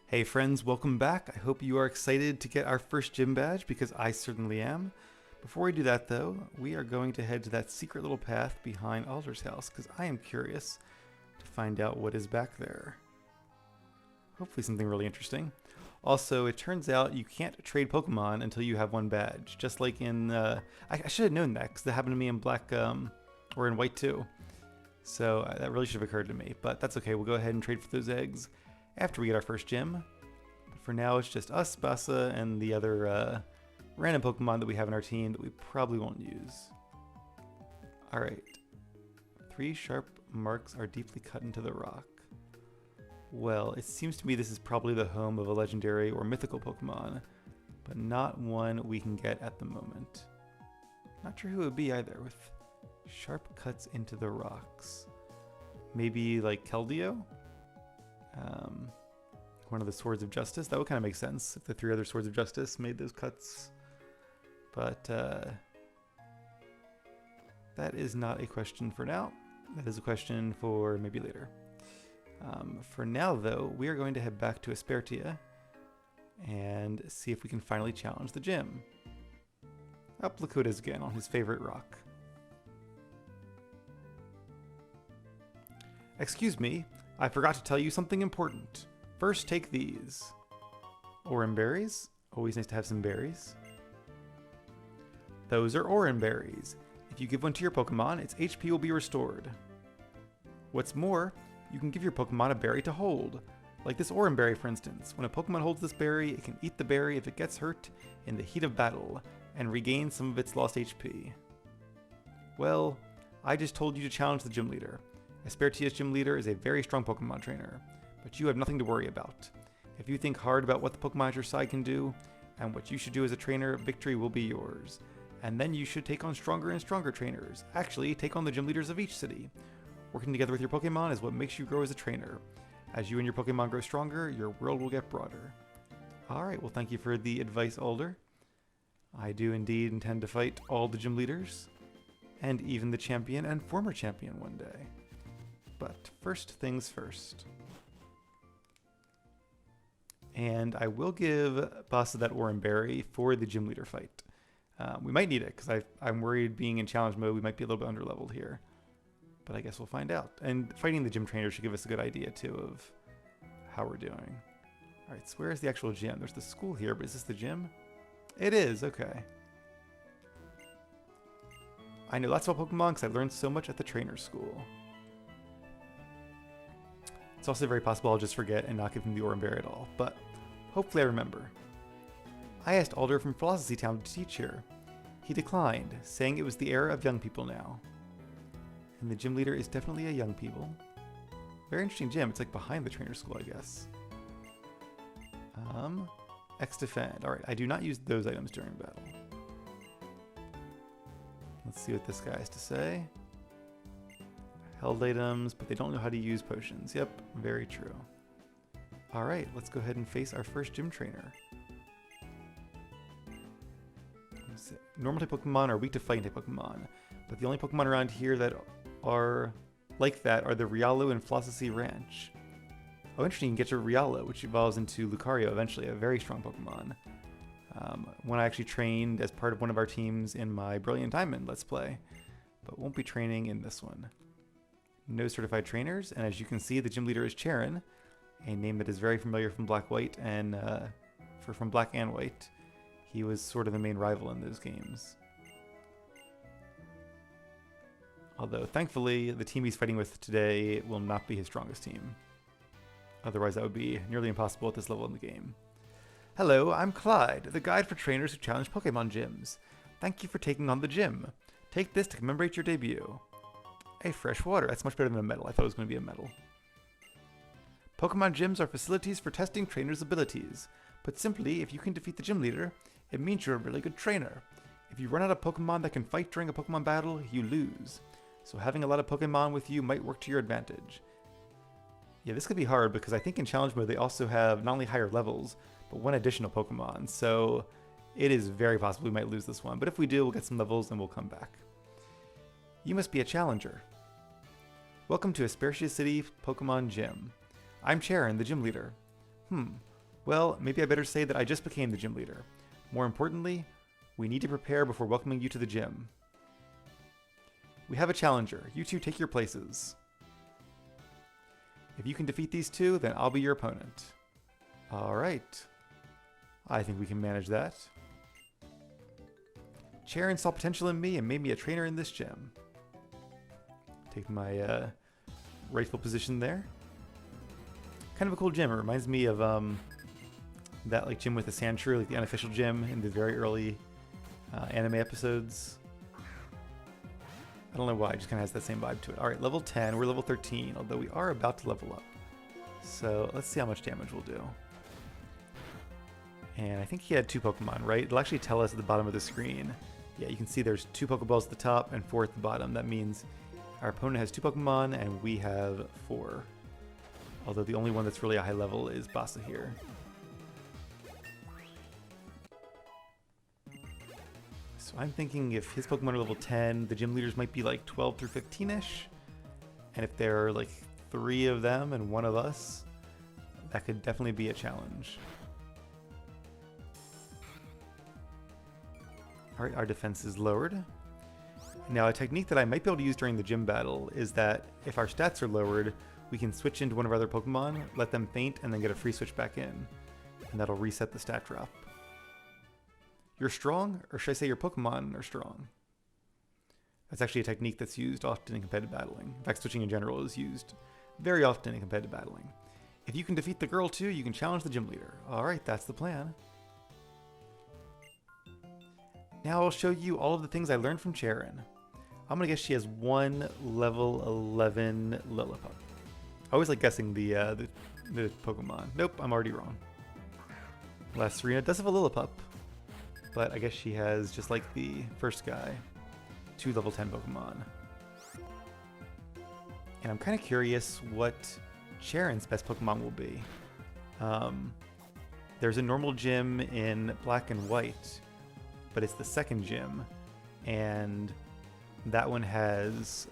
Hey friends, welcome back. I hope you are excited to get our first gym badge because I certainly am. Before we do that though, we are going to head to that secret little path behind Alder's house because I am curious to find out what is back there. Hopefully something really interesting. Also, it turns out you can't trade Pokemon until you have one badge, just like in, I should have known that because that happened to me in Black, or in White too. So that really should have occurred to me, but that's okay. We'll go ahead and trade for those eggs after we get our first gym. But for now, it's just us, Bassa, and the other random Pokemon that we have in our team that we probably won't use. Alright. 3 sharp marks are deeply cut into the rock. Well, it seems to me this is probably the home of a legendary or mythical Pokemon, but not one we can get at the moment. Not sure who it would be either, with sharp cuts into the rocks. Maybe like Keldeo? One of the Swords of Justice. That would kind of make sense if the 3 other Swords of Justice made those cuts. But that is not a question for now. That is a question for maybe later. For now, though, we are going to head back to Aspertia and see if we can finally challenge the gym. Up look who it is again on his favorite rock. Excuse me, I forgot to tell you something important. First, take these. Oran berries. Always nice to have some berries. Those are Oran berries. If you give one to your Pokemon, its HP will be restored. What's more, you can give your Pokemon a berry to hold. Like this Oran berry, for instance. When a Pokemon holds this berry, it can eat the berry if it gets hurt in the heat of battle and regain some of its lost HP. Well, I just told you to challenge the gym leader. Aspertia's gym leader is a very strong Pokemon trainer, but you have nothing to worry about. If you think hard about what the Pokemon at your side can do, and what you should do as a trainer, victory will be yours. And then you should take on stronger and stronger trainers. Actually, take on the gym leaders of each city. Working together with your Pokemon is what makes you grow as a trainer. As you and your Pokemon grow stronger, your world will get broader. Alright, well thank you for the advice, Alder. I do indeed intend to fight all the gym leaders, and even the champion and former champion one day. But first things first. And I will give Bassa that Oran Berry for the gym leader fight. We might need it, because I'm worried being in challenge mode we might be a little bit underleveled here. But I guess we'll find out. And fighting the gym trainer should give us a good idea, too, of how we're doing. Alright, so where's the actual gym? There's the school here, but is this the gym? It is, okay. I know lots about Pokemon because I learned so much at the trainer school. It's also very possible I'll just forget and not give him the Oran Berry at all, but hopefully I remember. I asked Alder from Philosophy Town to teach here. He declined, saying it was the era of young people now. And the gym leader is definitely a young people. Very interesting gym. It's like behind the trainer school, I guess. X defend. Alright, I do not use those items during battle. Let's see what this guy has to say. Held items, but they don't know how to use potions. Yep, very true. Alright, let's go ahead and face our first gym trainer. Normal type Pokemon are weak to fighting type Pokemon, but the only Pokemon around here that are like that are the Riolu and Flossie Ranch. Oh, interesting, you can get your Riolu, which evolves into Lucario eventually, a very strong Pokemon. One I actually trained as part of one of our teams in my Brilliant Diamond Let's Play, but won't be training in this one. No certified trainers, and as you can see, the gym leader is Cheren, a name that is very familiar from Black White and from Black and White. He was sort of the main rival in those games. Although, thankfully, the team he's fighting with today will not be his strongest team. Otherwise, that would be nearly impossible at this level in the game. Hello, I'm Clyde, the guide for trainers who challenge Pokemon gyms. Thank you for taking on the gym. Take this to commemorate your debut. Hey, fresh water. That's much better than a medal. I thought it was going to be a medal. Pokemon gyms are facilities for testing trainers' abilities. Put simply, if you can defeat the gym leader, it means you're a really good trainer. If you run out of Pokemon that can fight during a Pokemon battle, you lose. So having a lot of Pokemon with you might work to your advantage. Yeah, this could be hard because I think in challenge mode they also have not only higher levels, but 1 additional Pokemon. So it is very possible we might lose this one. But if we do, we'll get some levels and we'll come back. You must be a challenger. Welcome to Aspertia City Pokemon Gym. I'm Cheren, the gym leader. Well, maybe I better say that I just became the gym leader. More importantly, we need to prepare before welcoming you to the gym. We have a challenger. You two take your places. If you can defeat these two, then I'll be your opponent. Alright. I think we can manage that. Cheren saw potential in me and made me a trainer in this gym. Take my rightful position there. Kind of a cool gym. It reminds me of that like gym with the sand shrew, like the unofficial gym in the very early anime episodes. I don't know why, it just kind of has that same vibe to it. Alright, level 10, we're level 13, although we are about to level up. So let's see how much damage we'll do. And I think he had 2 Pokemon, right? It'll actually tell us at the bottom of the screen. Yeah, you can see there's 2 Pokeballs at the top and 4 at the bottom. That means our opponent has 2 Pokemon and we have 4. Although the only one that's really a high level is Basa here. So I'm thinking if his Pokemon are level 10, the gym leaders might be like 12 through 15-ish. And if there are like 3 of them and 1 of us, that could definitely be a challenge. Alright, our defense is lowered. Now a technique that I might be able to use during the gym battle is that if our stats are lowered, we can switch into one of our other Pokemon, let them faint, and then get a free switch back in. And that'll reset the stat drop. You're strong, or should I say your Pokemon are strong? That's actually a technique that's used often in competitive battling. In fact, switching in general is used very often in competitive battling. If you can defeat the girl too, you can challenge the gym leader. Alright, that's the plan. Now I'll show you all of the things I learned from Cheren. I'm gonna guess she has 1 level 11 Lillipup. I always like guessing the Pokemon. Nope, I'm already wrong. Last Serena does have a Lillipup, but I guess she has, just like the first guy, 2 level 10 Pokemon. And I'm kind of curious what Cheren's best Pokemon will be. There's a normal gym in Black and White, but it's the second gym, and that one has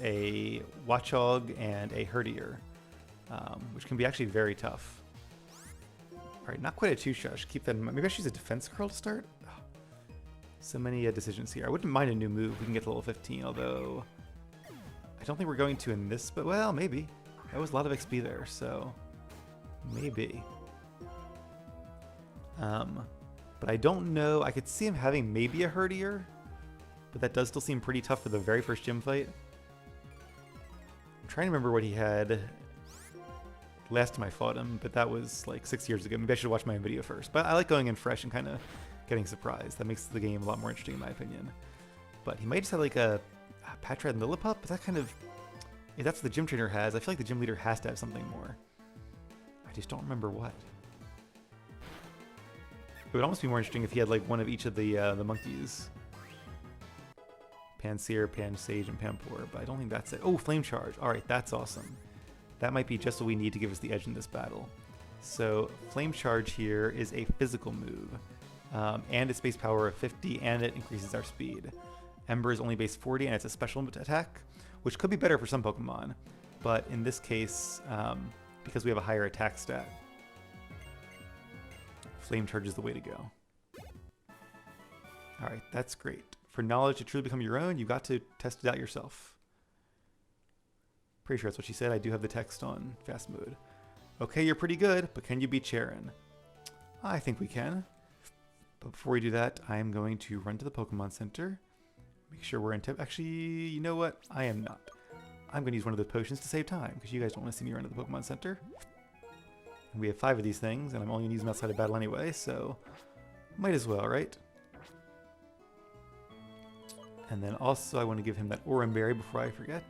a Watchog and a Herdier, which can be actually very tough. All right, not quite a 2-shush. Keep that in mind. Maybe I should use a defense curl to start. Oh, so many decisions here. I wouldn't mind a new move. We can get to level 15, although I don't think we're going to in this. But well, maybe. That was a lot of XP there, so maybe. But I don't know. I could see him having maybe a Herdier, but that does still seem pretty tough for the very first gym fight. I'm trying to remember what he had last time I fought him, but that was like 6 years ago. Maybe I should watch my own video first. But I like going in fresh and kind of getting surprised. That makes the game a lot more interesting in my opinion. But he might just have like a Patrat and Lillipup, but that kind of, if that's what the gym trainer has, I feel like the gym leader has to have something more. I just don't remember what. It would almost be more interesting if he had like one of each of the monkeys. Panseer, Pansage, and Pampor, but I don't think that's it. Oh, Flame Charge. Alright, that's awesome. That might be just what we need to give us the edge in this battle. So, Flame Charge here is a physical move, and it's base power of 50, and it increases our speed. Ember is only base 40, and it's a special attack, which could be better for some Pokemon, but in this case, because we have a higher attack stat, Flame Charge is the way to go. Alright, that's great. For knowledge to truly become your own, you got to test it out yourself. Pretty sure that's what she said. I do have the text on fast mode. Okay, you're pretty good, but can you beat Cheren? I think we can. But before we do that, I'm going to run to the Pokemon Center. Make sure we're in tip. Actually, you know what? I am not. I'm going to use one of the potions to save time, because you guys don't want to see me run to the Pokemon Center. And we have 5 of these things, and I'm only going to use them outside of battle anyway, so might as well, right? And then also I want to give him that Oran Berry before I forget.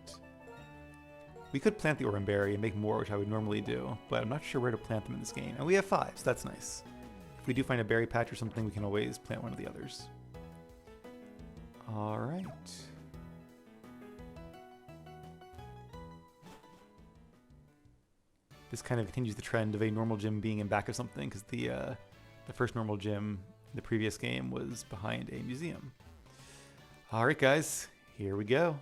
We could plant the Oran Berry and make more, which I would normally do, but I'm not sure where to plant them in this game. And we have 5, so that's nice. If we do find a berry patch or something, we can always plant one of the others. Alright. This kind of continues the trend of a normal gym being in back of something, because the first normal gym in the previous game was behind a museum. Alright guys, here we go.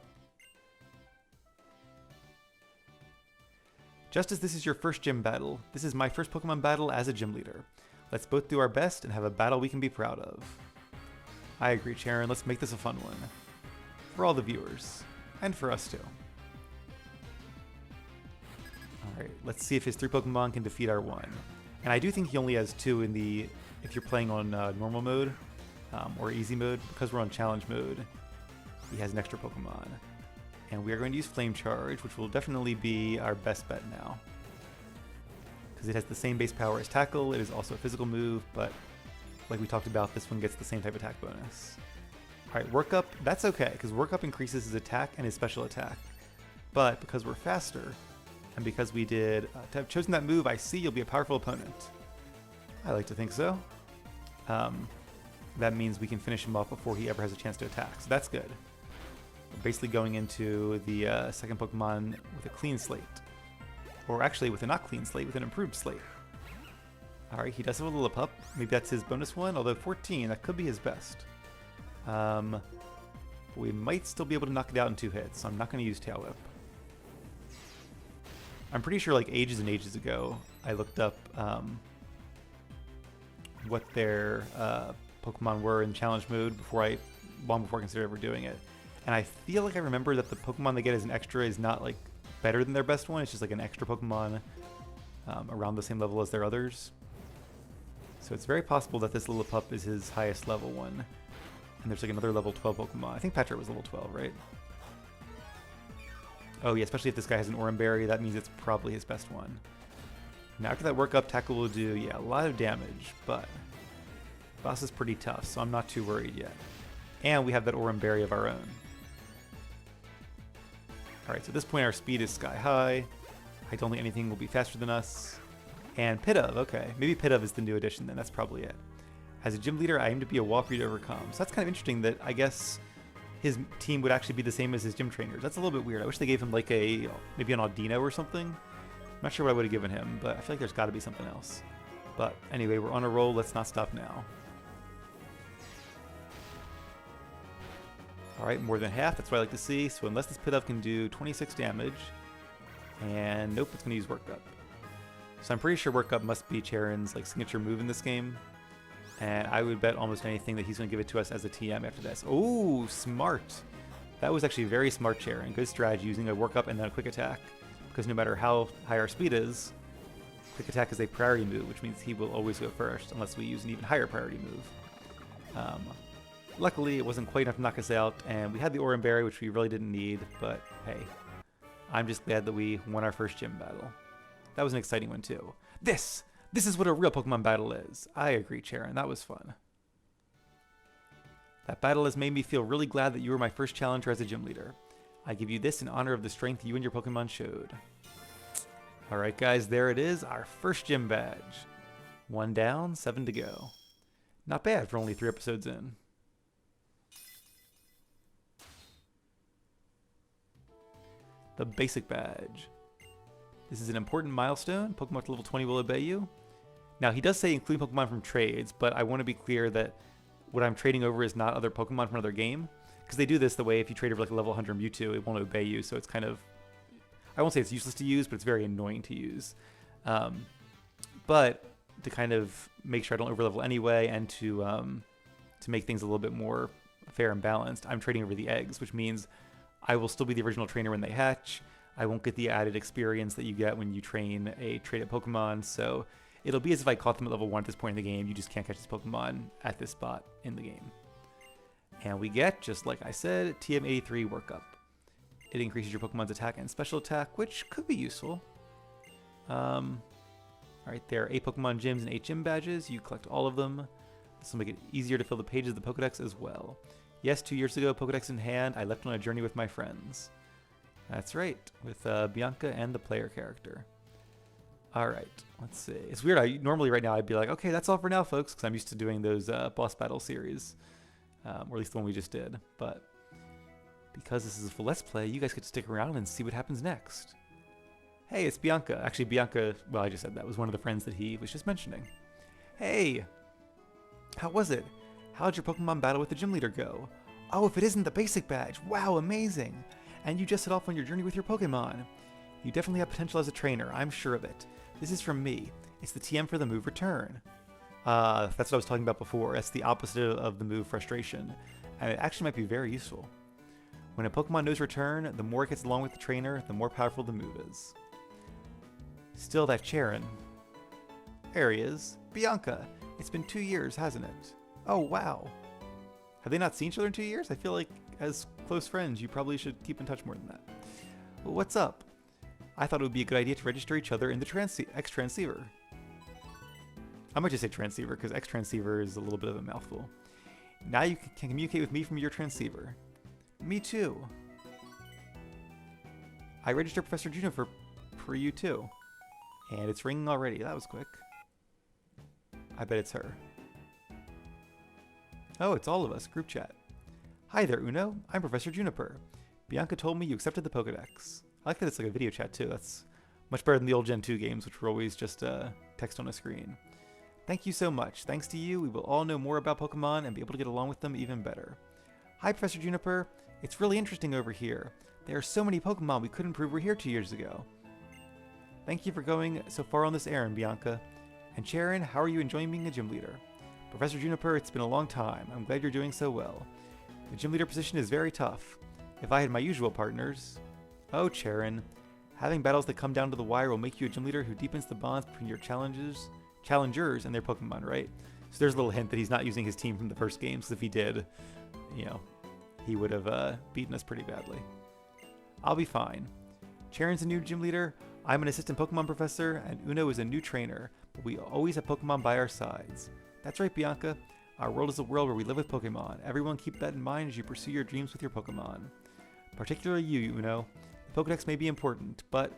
Just as this is your first gym battle, this is my first Pokemon battle as a gym leader. Let's both do our best and have a battle we can be proud of. I agree, Cheren. Let's make this a fun one. For all the viewers. And for us too. Alright, let's see if his 3 Pokemon can defeat our 1. And I do think he only has 2 in the... if you're playing on normal mode or easy mode. Because we're on challenge mode, he has an extra Pokemon. And we are going to use Flame Charge, which will definitely be our best bet now. Because it has the same base power as Tackle, it is also a physical move, but like we talked about, this one gets the same type attack bonus. Alright, Work Up, that's okay, because Work Up increases his attack and his special attack. But because we're faster, and because we did to have chosen that move, I see you'll be a powerful opponent. I like to think so. That means we can finish him off before he ever has a chance to attack, so that's good. We're basically going into the second Pokemon with a clean slate. Or actually with a not clean slate, with an improved slate. Alright, he does have a Lillipup. Maybe that's his bonus one, although 14, that could be his best. But we might still be able to knock it out in 2 hits, so I'm not going to use Tail Whip. I'm pretty sure like ages and ages ago, I looked up what their Pokemon were in challenge mode long before I considered ever doing it. And I feel like I remember that the Pokemon they get as an extra is not like better than their best one, it's just like an extra Pokemon around the same level as their others. So it's very possible that this Lillipup is his highest level one. And there's like another level 12 Pokemon. I think Patrick was level 12, right? Oh yeah, especially if this guy has an Oranberry, that means it's probably his best one. Now after that Work Up, Tackle will do, yeah, a lot of damage, but boss is pretty tough, so I'm not too worried yet. And we have that Oranberry of our own. Alright, so at this point our speed is sky high. I don't think anything will be faster than us. And Pidove, okay. Maybe Pidove is the new addition then, that's probably it. As a gym leader, I aim to be a wall for you to overcome. So that's kind of interesting that I guess his team would actually be the same as his gym trainers. That's a little bit weird. I wish they gave him like maybe an Audino or something. I'm not sure what I would have given him, but I feel like there's got to be something else. But anyway, we're on a roll. Let's not stop now. Alright, more than half. That's what I like to see. So unless this Pidove can do 26 damage, and nope, it's going to use Work Up. So I'm pretty sure Work Up must be Cheren's like signature move in this game. And I would bet almost anything that he's going to give it to us as a TM after this. Oh, smart. That was actually very smart, Cheren. Good strategy, using a Work Up and then a Quick Attack. Because no matter how high our speed is, Quick Attack is a priority move, which means he will always go first, unless we use an even higher priority move. Luckily, it wasn't quite enough to knock us out, and we had the Oranberry, which we really didn't need, but hey. I'm just glad that we won our first gym battle. That was an exciting one, too. This is what a real Pokemon battle is. I agree, Cheren. That was fun. That battle has made me feel really glad that you were my first challenger as a gym leader. I give you this in honor of the strength you and your Pokemon showed. Alright guys, there it is, our first gym badge. 1 down, 7 to go. Not bad for only 3 episodes in. The basic badge. This is an important milestone. Pokemon to level 20 will obey you. Now, he does say include Pokemon from trades, but I want to be clear that what I'm trading over is not other Pokemon from another game. Because they do this the way if you trade over like a level 100 Mewtwo, it won't obey you, so it's kind of... I won't say it's useless to use, but it's very annoying to use. But to kind of make sure I don't overlevel anyway, and to make things a little bit more fair and balanced, I'm trading over the eggs, which means I will still be the original trainer when they hatch. I won't get the added experience that you get when you train a traded Pokemon, so it'll be as if I caught them at level 1 at this point in the game. You just can't catch this Pokemon at this spot in the game. And we get, just like I said, TM83 Work Up. It increases your Pokemon's attack and special attack, which could be useful. Alright, there are 8 Pokemon gyms and 8 gym badges. You collect all of them. This will make it easier to fill the pages of the Pokedex as well. Yes, 2 years ago, Pokedex in hand, I left on a journey with my friends. That's right, with Bianca and the player character. Alright, let's see. It's weird, normally right now I'd be like, okay, that's all for now, folks, because I'm used to doing those boss battle series. Or at least the one we just did. But because this is a full Let's Play, you guys get to stick around and see what happens next. Hey, it's Bianca. Actually, Bianca, well, I just said that was one of the friends that he was just mentioning. Hey! How was it? How'd your Pokemon battle with the gym leader go? Oh, if it isn't the basic badge! Wow, amazing! And you just set off on your journey with your Pokemon. You definitely have potential as a trainer, I'm sure of it. This is from me. It's the TM for the move Return. That's what I was talking about before. That's the opposite of the move Frustration, and it actually might be very useful. When a Pokemon knows Return, the more it gets along with the trainer, the more powerful the move is. Still that Cheren. There he is. Bianca! It's been 2 years, hasn't it? Oh, wow. Have they not seen each other in 2 years? I feel like, as close friends, you probably should keep in touch more than that. Well, what's up? I thought it would be a good idea to register each other in the X-Transceiver. I might just say Transceiver, because X-Transceiver is a little bit of a mouthful. Now you can communicate with me from your Transceiver. Me too. I registered Professor Juniper for you too. And it's ringing already. That was quick. I bet it's her. Oh, it's all of us. Group chat. Hi there, Uno. I'm Professor Juniper. Bianca told me you accepted the Pokedex. I like that it's like a video chat too. That's much better than the old Gen 2 games, which were always just text on a screen. Thank you so much. Thanks to you, we will all know more about Pokemon and be able to get along with them even better. Hi, Professor Juniper. It's really interesting over here. There are so many Pokemon we couldn't prove were here 2 years ago. Thank you for going so far on this errand, Bianca. And Cheren, how are you enjoying being a gym leader? Professor Juniper, it's been a long time. I'm glad you're doing so well. The gym leader position is very tough. If I had my usual partners... Oh, Cheren. Having battles that come down to the wire will make you a gym leader who deepens the bonds between your challengers and their Pokemon, right? So there's a little hint that he's not using his team from the first game, because if he did, you know, he would have beaten us pretty badly. I'll be fine. Cheren's a new gym leader, I'm an assistant Pokemon professor, and Uno is a new trainer, but we always have Pokemon by our sides. That's right, Bianca. Our world is a world where we live with Pokemon. Everyone keep that in mind as you pursue your dreams with your Pokemon. Particularly you, Uno. The Pokedex may be important, but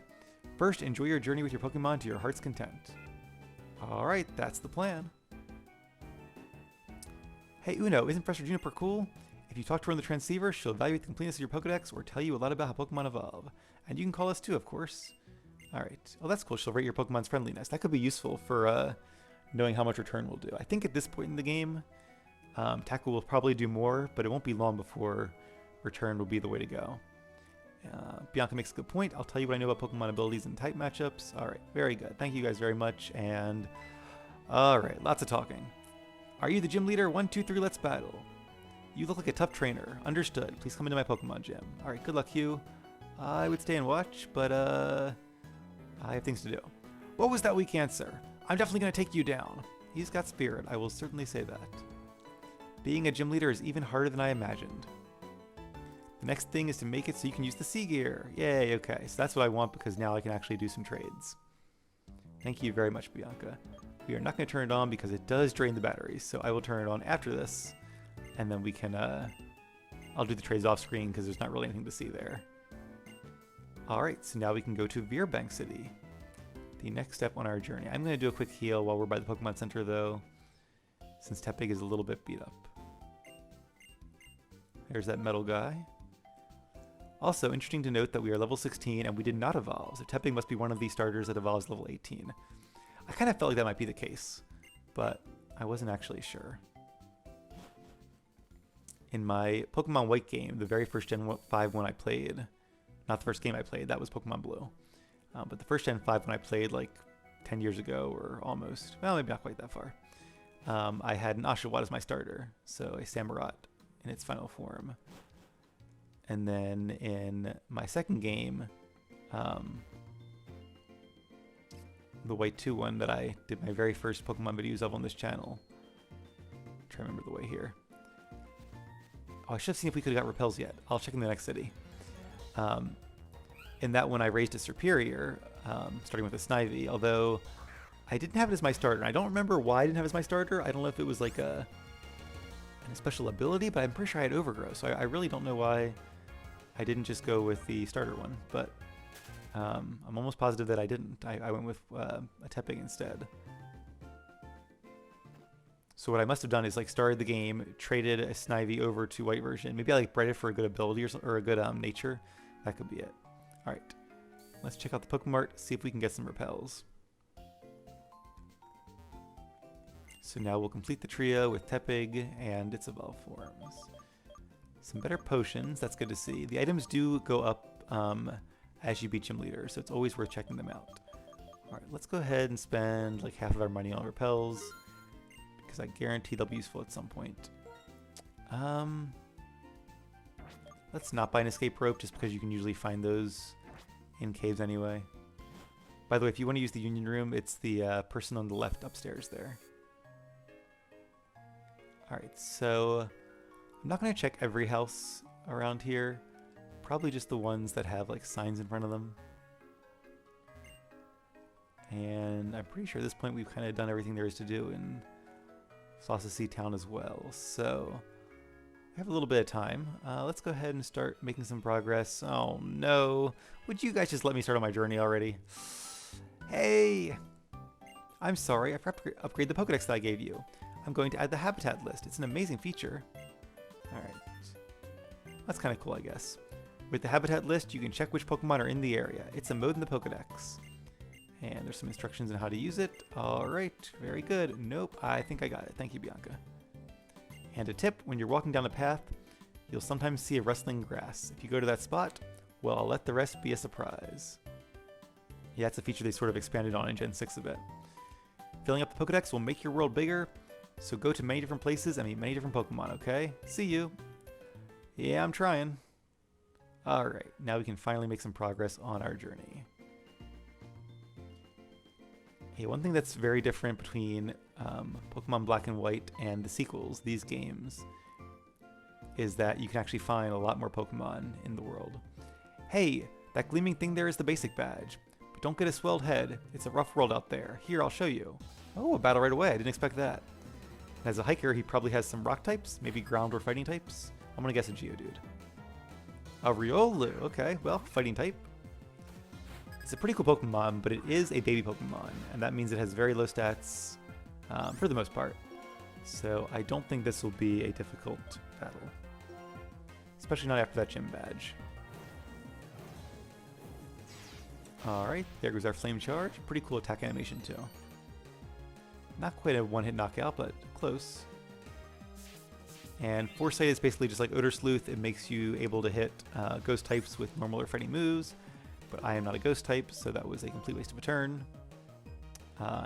first enjoy your journey with your Pokemon to your heart's content. Alright, that's the plan. Hey Uno, isn't Professor Juniper cool? If you talk to her on the Transceiver, she'll evaluate the completeness of your Pokedex or tell you a lot about how Pokemon evolve. And you can call us too, of course. Alright. Oh, that's cool. She'll rate your Pokemon's friendliness. That could be useful for knowing how much Return will do. I think at this point in the game, Tackle will probably do more, but it won't be long before Return will be the way to go. Bianca makes a good point. I'll tell you what I know about Pokemon abilities and type matchups. Alright, very good. Thank you guys very much. And alright, lots of talking. Are you the gym leader? 1, 2, 3, let's battle. You look like a tough trainer. Understood. Please come into my Pokemon gym. Alright, good luck, Hugh. I would stay and watch, but I have things to do. What was that weak answer? I'm definitely going to take you down. He's got spirit, I will certainly say that. Being a gym leader is even harder than I imagined. The next thing is to make it so you can use the sea gear. Yay, okay. So that's what I want because now I can actually do some trades. Thank you very much, Bianca. We are not going to turn it on because it does drain the batteries, so I will turn it on after this. And then we can, I'll do the trades off screen because there's not really anything to see there. Alright, so now we can go to Veerbank City. The next step on our journey. I'm going to do a quick heal while we're by the Pokemon Center though, since Tepig is a little bit beat up. There's that metal guy. Also, interesting to note that we are level 16 and we did not evolve, so Tepig must be one of these starters that evolves level 18. I kind of felt like that might be the case, but I wasn't actually sure. In my Pokemon White game, the very first Gen 5 one I played, not the first game I played, that was Pokemon Blue. But the first Gen 5 one I played like 10 years ago or almost, well maybe not quite that far, I had an Oshawott as my starter, so a Samurott in its final form. And then in my second game, the White 2 one that I did my very first Pokemon videos of on this channel. I'm trying to remember the way here. Oh, I should have seen if we could have got repels yet. I'll check in the next city. In that one, I raised a Superior, starting with a Snivy, although I didn't have it as my starter. I don't remember why I didn't have it as my starter. I don't know if it was like a special ability, but I'm pretty sure I had Overgrow, so I really don't know why I didn't just go with the starter one, but I'm almost positive that I didn't. I went with a Tepig instead. So what I must have done is like started the game, traded a Snivy over to White version. Maybe I like bred it for a good ability or a good nature. That could be it. All right, let's check out the Pokemart, see if we can get some repels. So now we'll complete the trio with Tepig and its evolved forms. Some better potions, that's good to see. The items do go up as you beat gym leaders, so it's always worth checking them out. Alright, let's go ahead and spend like half of our money on repels, because I guarantee they'll be useful at some point. Let's not buy an escape rope, just because you can usually find those in caves anyway. By the way, if you want to use the union room, it's the person on the left upstairs there. Alright, so I'm not going to check every house around here. Probably just the ones that have like signs in front of them. And I'm pretty sure at this point we've kind of done everything there is to do in Saucy Town as well. So we have a little bit of time. Let's go ahead and start making some progress. Oh no. Would you guys just let me start on my journey already? Hey! I'm sorry, I forgot to upgrade the Pokedex that I gave you. I'm going to add the habitat list. It's an amazing feature. Alright. That's kind of cool, I guess. With the habitat list, you can check which Pokemon are in the area. It's a mode in the Pokedex. And there's some instructions on how to use it. Alright, very good. Nope, I think I got it. Thank you, Bianca. And a tip, when you're walking down a path, you'll sometimes see a rustling grass. If you go to that spot, well, I'll let the rest be a surprise. Yeah, it's a feature they sort of expanded on in Gen 6 a bit. Filling up the Pokedex will make your world bigger, so go to many different places and meet many different Pokemon, okay? See you! Yeah, I'm trying. Alright, now we can finally make some progress on our journey. Hey, one thing that's very different between Pokemon Black and White and the sequels, these games, is that you can actually find a lot more Pokemon in the world. Hey, that gleaming thing there is the basic badge. But don't get a swelled head, it's a rough world out there. Here, I'll show you. Oh, a battle right away, I didn't expect that. As a hiker, he probably has some rock types, maybe ground or fighting types. I'm gonna guess a Geodude. A Riolu, okay, well, fighting type. It's a pretty cool Pokemon, but it is a baby Pokemon, and that means it has very low stats for the most part. So I don't think this will be a difficult battle. Especially not after that gym badge. Alright, there goes our Flame Charge. Pretty cool attack animation too. Not quite a one-hit knockout, but close. And Foresight is basically just like Odor Sleuth. It makes you able to hit ghost types with normal or fighting moves. But I am not a ghost type, so that was a complete waste of a turn.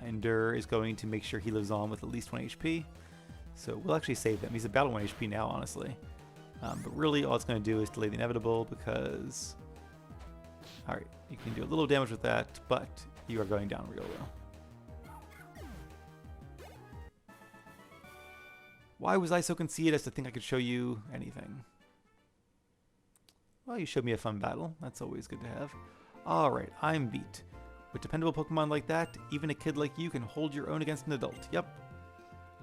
Endure is going to make sure he lives on with at least 1 HP. So we'll actually save him. He's about at 1 HP now, honestly. But really, all it's going to do is delay the inevitable because... Alright, you can do a little damage with that, but you are going down real low. Why was I so conceited as to think I could show you anything? Well, you showed me a fun battle. That's always good to have. Alright, I'm beat. With dependable Pokemon like that, even a kid like you can hold your own against an adult. Yep.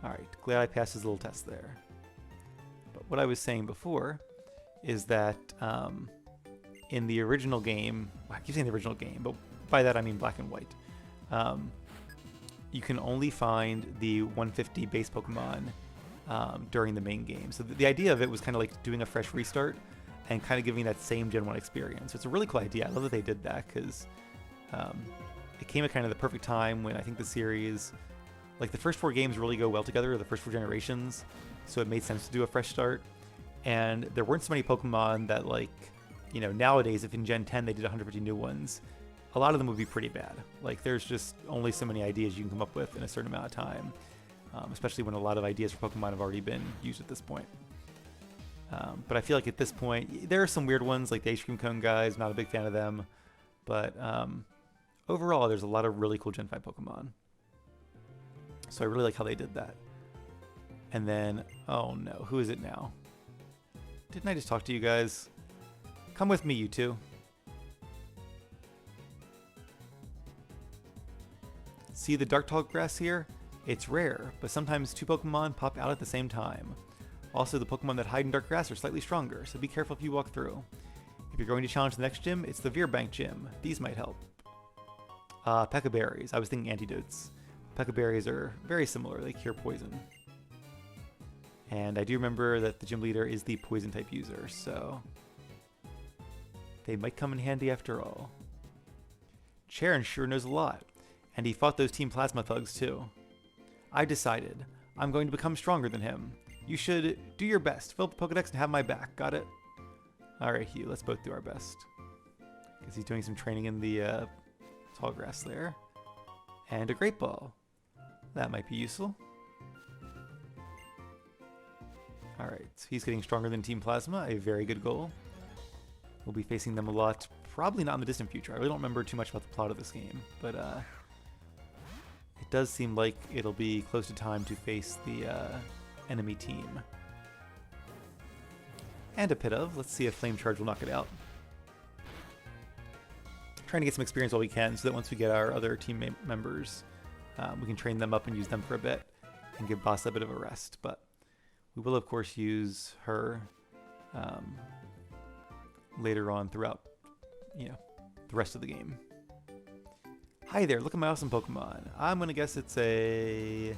Alright, glad I passed his little test there. But what I was saying before is that in the original game, well, I keep saying the original game, but by that I mean Black and White, you can only find the 150 base Pokemon during the main game. So the idea of it was kind of like doing a fresh restart and kind of giving that same Gen 1 experience. So it's a really cool idea. I love that they did that because it came at kind of the perfect time when I think the series, like the first 4 games really go well together, the first 4 generations, so it made sense to do a fresh start. And there weren't so many Pokemon that, like, you know, nowadays if in Gen 10 they did 150 new ones, a lot of them would be pretty bad. Like there's just only so many ideas you can come up with in a certain amount of time, especially when a lot of ideas for Pokemon have already been used at this point. But I feel like at this point, there are some weird ones, like the Ice Cream Cone guys, not a big fan of them. But overall, there's a lot of really cool Gen 5 Pokemon. So I really like how they did that. And then, oh no, who is it now? Didn't I just talk to you guys? Come with me, you two. See the Dark Tall grass here? It's rare, but sometimes 2 Pokemon pop out at the same time. Also, the Pokemon that hide in dark grass are slightly stronger, so be careful if you walk through. If you're going to challenge the next gym, it's the Veerbank gym. These might help. Pekka berries. I was thinking antidotes. Pekka berries are very similar. They cure poison. And I do remember that the gym leader is the poison type user, so they might come in handy after all. Cheren sure knows a lot, and he fought those Team Plasma thugs too. I decided. I'm going to become stronger than him. You should do your best. Fill up the Pokedex and have my back. Got it? Alright, Hugh. Let's both do our best. Because he's doing some training in the tall grass there. And a great ball. That might be useful. Alright, so he's getting stronger than Team Plasma, a very good goal. We'll be facing them a lot, probably not in the distant future. I really don't remember too much about the plot of this game, but it does seem like it'll be close to time to face the enemy team. And a pit of. Let's see if Flame Charge will knock it out. Trying to get some experience while we can, so that once we get our other team members, we can train them up and use them for a bit, and give Boss a bit of a rest. But we will, of course, use her later on throughout, the rest of the game. Hi there, look at my awesome Pokemon. I'm gonna guess it's a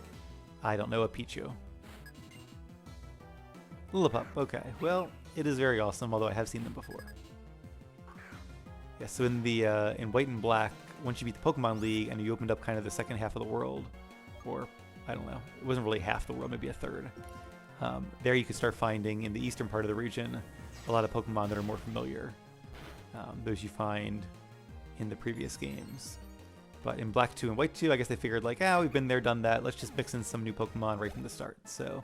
Pichu. Lillipup, okay. Well, it is very awesome, although I have seen them before. Yeah, so in the in White and Black, once you beat the Pokemon League and you opened up kind of the second half of the world, or I don't know, it wasn't really half the world, maybe a third. There you could start finding in the eastern part of the region a lot of Pokemon that are more familiar. Those you find in the previous games. But in Black 2 and White 2, I guess they figured like, we've been there, done that. Let's just mix in some new Pokemon right from the start. So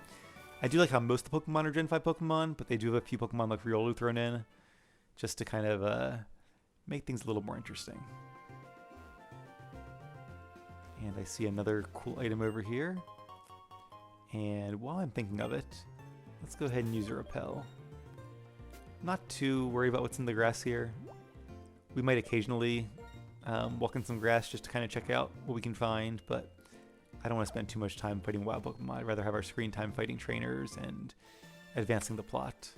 I do like how most of the Pokemon are Gen 5 Pokemon, but they do have a few Pokemon like Riolu thrown in just to kind of make things a little more interesting. And I see another cool item over here. And while I'm thinking of it, let's go ahead and use a Repel. Not too worried about what's in the grass here. We might occasionally walk in some grass just to kind of check out what we can find, but I don't want to spend too much time fighting wild Pokemon. I'd rather have our screen time fighting trainers and advancing the plot.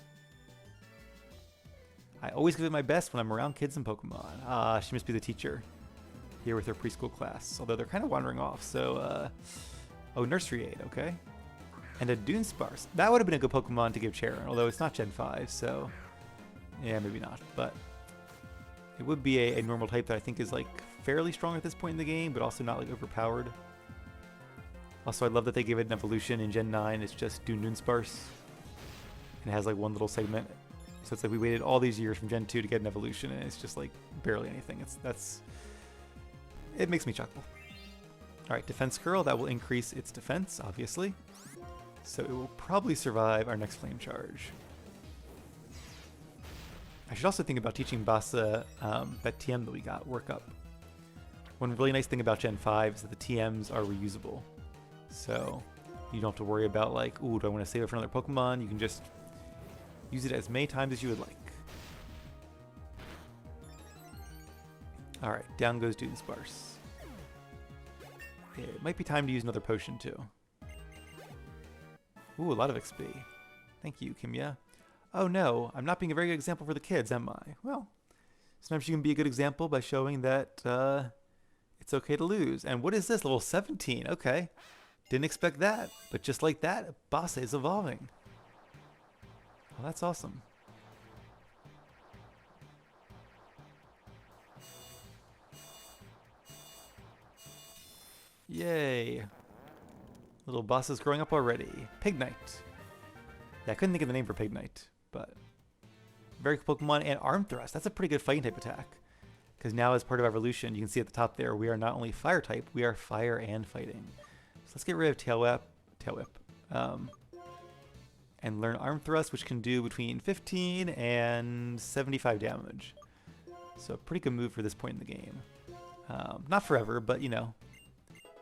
I always give it my best when I'm around kids and Pokemon. She must be the teacher here with her preschool class, although they're kind of wandering off, so oh, Nursery Aid, okay. And a Dunsparce. That would have been a good Pokemon to give Cheren, although it's not Gen 5, so yeah, maybe not. But it would be a normal type that I think is like fairly strong at this point in the game, but also not like overpowered. Also, I love that they gave it an evolution in Gen 9. It's just Dunsparce. And it has like one little segment. So it's like we waited all these years from Gen 2 to get an evolution, and it's just like barely anything. It makes me chuckle. Alright, Defense Curl, that will increase its defense, obviously. So it will probably survive our next Flame Charge. I should also think about teaching Bassa that TM that we got, Work Up. One really nice thing about Gen 5 is that the TMs are reusable. So you don't have to worry about like, ooh, do I want to save it for another Pokemon? You can just use it as many times as you would like. Alright, down goes Dunsparce. It might be time to use another potion too. Ooh, a lot of XP. Thank you, Kimya. Oh no, I'm not being a very good example for the kids, am I? Well, sometimes you can be a good example by showing that it's okay to lose. And what is this? Level 17. Okay. Didn't expect that. But just like that, Bossa is evolving. Well, that's awesome. Yay. Little boss is growing up already. Pignite. Yeah, I couldn't think of the name for Pignite, but very cool Pokemon. And Arm Thrust. That's a pretty good fighting type attack. Because now as part of evolution, you can see at the top there, we are not only fire type, we are fire and fighting. So let's get rid of Tail Whip. And learn Arm Thrust, which can do between 15 and 75 damage. So a pretty good move for this point in the game. Not forever, but you know,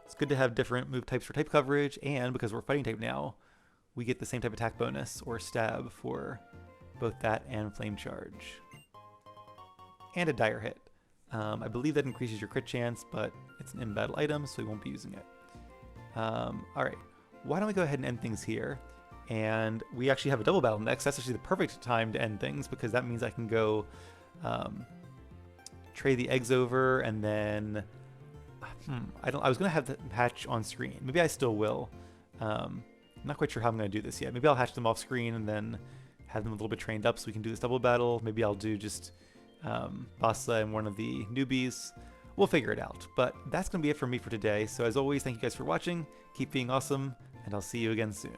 it's good to have different move types for type coverage, and because we're fighting type now, we get the same type attack bonus, or stab, for both that and Flame Charge. And a Dire Hit. I believe that increases your crit chance, but it's an in-battle item, so we won't be using it. Alright, why don't we go ahead and end things here? And we actually have a double battle next. That's actually the perfect time to end things, because that means I can go trade the eggs over, and then I was gonna have the hatch on screen. Maybe I still will. I'm not quite sure how I'm gonna do this yet. Maybe I'll hatch them off screen and then have them a little bit trained up so we can do this double battle. Maybe I'll do just Bassa and one of the newbies. We'll figure it out. But that's gonna be it for me for today. So as always, thank you guys for watching. Keep being awesome, and I'll see you again soon.